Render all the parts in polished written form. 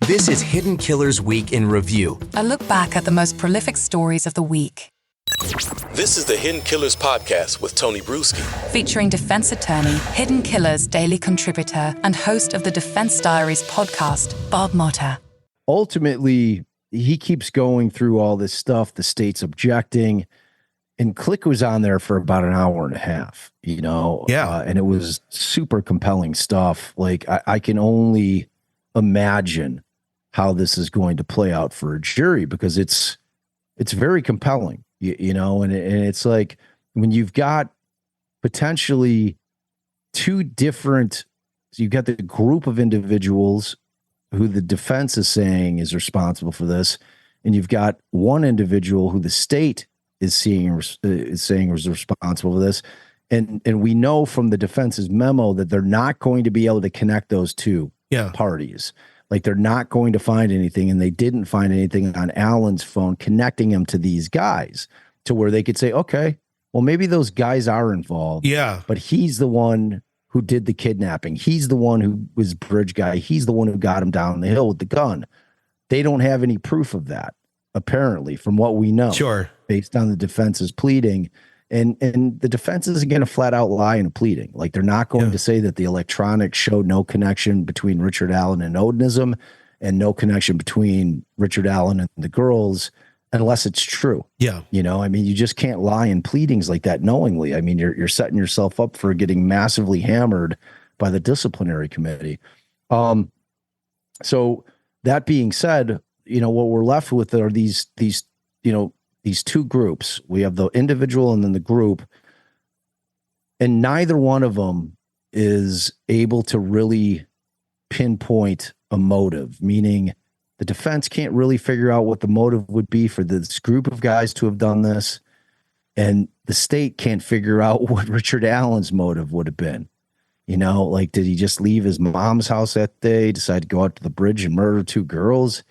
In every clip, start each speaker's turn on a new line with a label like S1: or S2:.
S1: This is Hidden Killers Week in Review.
S2: A look back at the most prolific stories of the week.
S3: This is the Hidden Killers podcast with Tony Brueski.
S2: Featuring defense attorney, Hidden Killers daily contributor, and host of the Defense Diaries podcast, Bob Motta.
S4: Ultimately, he keeps going through all this stuff. The state's objecting. And Click was on there for about an hour and a half, and it was super compelling stuff. Like, I can only imagine how this is going to play out for a jury, because it's very compelling, and it's like when you've got potentially two different, so you've got the group of individuals who the defense is saying is responsible for this, and you've got one individual who the state is saying is responsible for this, and we know from the defense's memo that they're not going to be able to connect those two parties. Like, they're not going to find anything, and they didn't find anything on Alan's phone connecting him to these guys to where they could say, okay, well, maybe those guys are involved.
S5: Yeah.
S4: But he's the one who did the kidnapping. He's the one who was bridge guy. He's the one who got him down the hill with the gun. They don't have any proof of that, apparently, from what we know.
S5: Sure.
S4: Based on the defense's pleading. And the defense isn't going to flat out lie in a pleading. Like, they're not going to say that the electronics showed no connection between Richard Allen and Odinism, and no connection between Richard Allen and the girls, unless it's true.
S5: Yeah.
S4: I mean, you just can't lie in pleadings like that knowingly. I mean, you're setting yourself up for getting massively hammered by the disciplinary committee. So that being said, what we're left with are these two groups. We have the individual and then the group, and neither one of them is able to really pinpoint a motive, meaning the defense can't really figure out what the motive would be for this group of guys to have done this, and the state can't figure out what Richard Allen's motive would have been. Like, did he just leave his mom's house that day, decide to go out to the bridge and murder two girls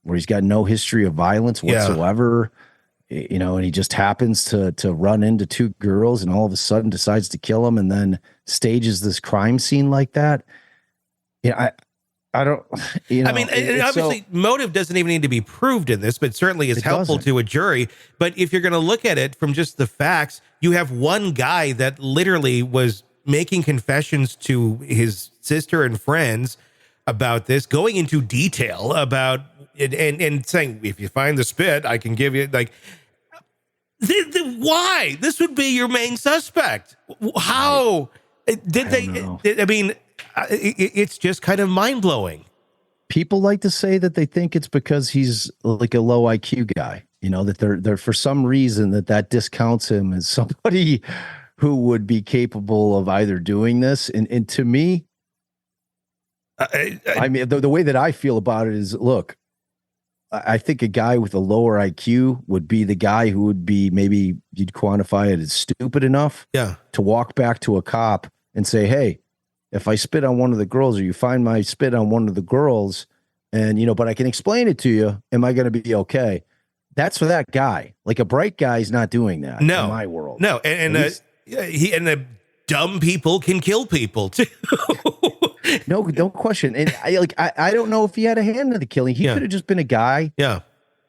S4: where he's got no history of violence whatsoever? And he just happens to run into two girls and all of a sudden decides to kill them, and then stages this crime scene like that. I don't,
S5: I mean, obviously motive doesn't even need to be proved in this, but certainly is helpful to a jury. But if you're going to look at it from just the facts, you have one guy that literally was making confessions to his sister and friends about this, going into detail about it, and saying, if you find the spit, I can give you, like, why? This would be your main suspect. How did they? I mean, it's just kind of mind blowing.
S4: People like to say that they think it's because he's like a low IQ guy. That they're for some reason that discounts him as somebody who would be capable of either doing this. And to me, I mean, the way that I feel about it is, look, I think a guy with a lower IQ would be the guy who would be, maybe you'd quantify it as stupid enough to walk back to a cop and say, hey, if I spit on one of the girls, or you find my spit on one of the girls, and, but I can explain it to you, am I going to be okay? That's for that guy. Like, a bright guy's not doing that in my world.
S5: No. And the dumb people can kill people too.
S4: No question. And I don't know if he had a hand in the killing. He could have just been a guy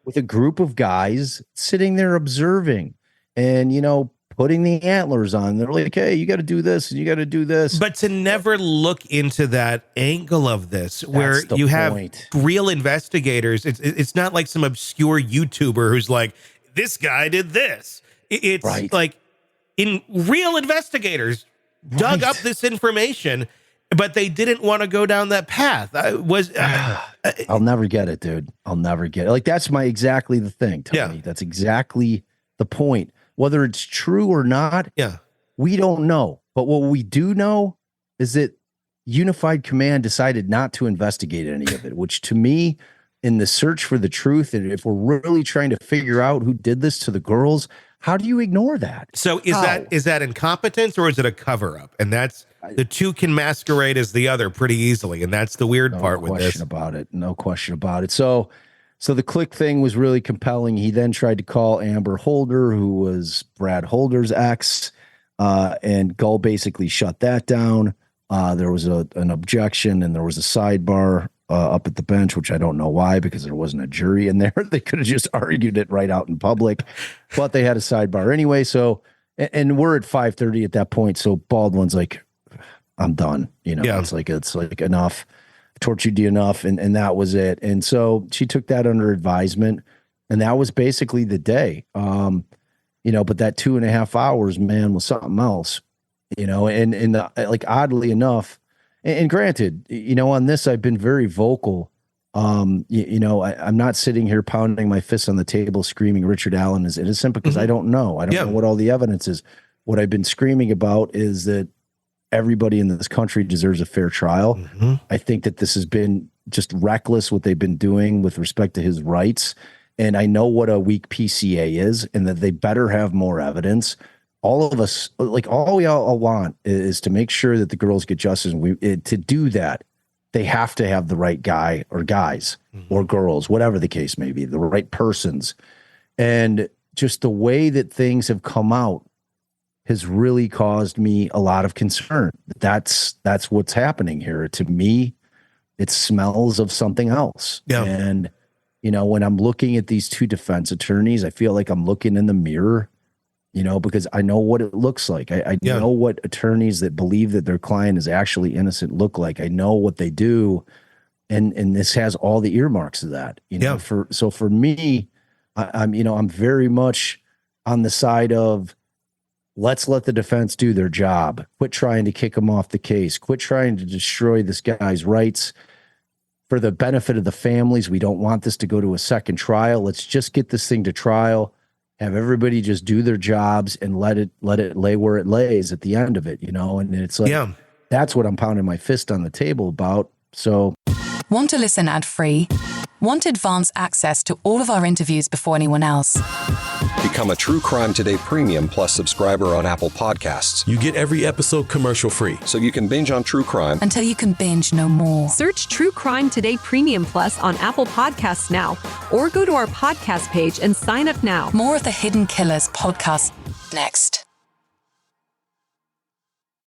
S4: with a group of guys sitting there observing and, putting the antlers on. They're like, hey, you got to do this and you got to do this.
S5: But to never look into that angle of this, where you have real investigators, it's not like some obscure YouTuber who's like, this guy did this. It's like in real investigators dug up this information, but they didn't want to go down that path.
S4: I'll never get it, dude. I'll never get it. Like, that's exactly the thing, Tony. Yeah. That's exactly the point. Whether it's true or not, we don't know. But what we do know is that Unified Command decided not to investigate any of it, which to me, in the search for the truth, and if we're really trying to figure out who did this to the girls, how do you ignore that?
S5: So is that incompetence, or is it a cover-up? And that's, the two can masquerade as the other pretty easily, and that's the weird part with this.
S4: No question about it. So the Click thing was really compelling. He then tried to call Amber Holder, who was Brad Holder's ex, and Gull basically shut that down. There was an objection, and there was a sidebar up at the bench, which I don't know why, because there wasn't a jury in there. They could have just argued it right out in public, but they had a sidebar anyway. So, and we're at 5:30 at that point. So Baldwin's like, I'm done. It's like enough. Tortured you enough. And that was it. And so she took that under advisement, and that was basically the day. But that 2.5 hours, man, was something else, and like, oddly enough, and granted, on this, I've been very vocal. I'm not sitting here pounding my fists on the table, screaming Richard Allen is innocent, because I don't know. I don't know what all the evidence is. What I've been screaming about is that everybody in this country deserves a fair trial. I think that this has been just reckless, what they've been doing with respect to his rights. And I know what a weak PCA is, and that they better have more evidence. All of us, like, all we all want is to make sure that the girls get justice. And to do that, they have to have the right guy or guys or girls, whatever the case may be, the right persons. And just the way that things have come out has really caused me a lot of concern. That's what's happening here. To me, it smells of something else. Yeah. And, when I'm looking at these two defense attorneys, I feel like I'm looking in the mirror, because I know what it looks like. I know what attorneys that believe that their client is actually innocent look like. I know what they do. And this has all the earmarks of that, for me, I'm very much on the side of, let's let the defense do their job. Quit trying to kick him off the case. Quit trying to destroy this guy's rights for the benefit of the families. We don't want this to go to a second trial. Let's just get this thing to trial, have everybody just do their jobs, and let it lay where it lays at the end of it, and it's like, that's what I'm pounding my fist on the table about. So,
S2: want to listen ad-free? Want advanced access to all of our interviews before anyone else?
S6: Become a True Crime Today Premium Plus subscriber on Apple Podcasts.
S3: You get every episode commercial-free,
S6: so you can binge on true crime
S2: until you can binge no more.
S7: Search True Crime Today Premium Plus on Apple Podcasts now, or go to our podcast page and sign up now.
S2: More of the Hidden Killers podcast next.